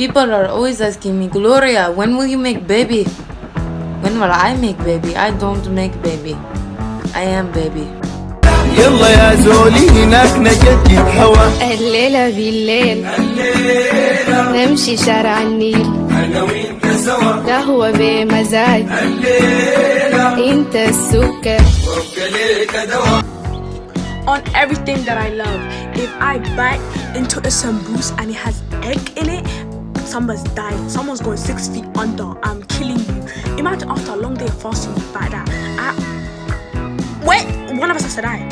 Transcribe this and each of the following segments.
People are always asking me, Gloria, when will you make baby? When will I make baby? I don't make baby. I am baby. يلا يا زولي هناك نجدد هوا. الليلة بالليل نمشي شارع النيل أنا وأنت سوا قهوة بمزاج الليلة انت السكر وابقى ليك دوا. On everything that I love. If I bite into a samboos and it has egg in it, someone's dying. Someone's going 6 feet under. I'm killing you. Imagine after a long day of fasting, you bite that. Wait, one of us has to die.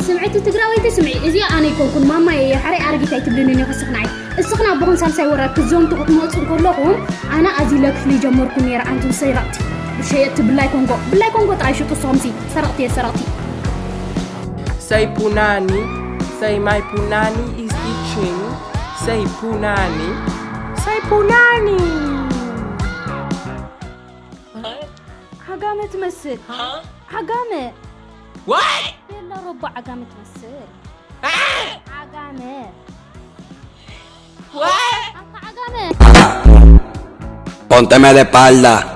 سمعتي تقراوي تسمعي إذا أنا يكون ماما يا حري أرجع تبليني خسقناي السقنا بقول سامسي ورا كزون تقط موت كلهم أنا أزيلك في جمهوركم يرى أنتم سيراتي بشيء تبلاي كونغو تعيشوا تصامسي سرقتي Say punani, say my punani is itching. Say punani, say punani. عقامة تمثل عقامة What? يلا ربع عقامة تمثل عقامة What? عقامة Pónteme de espalda.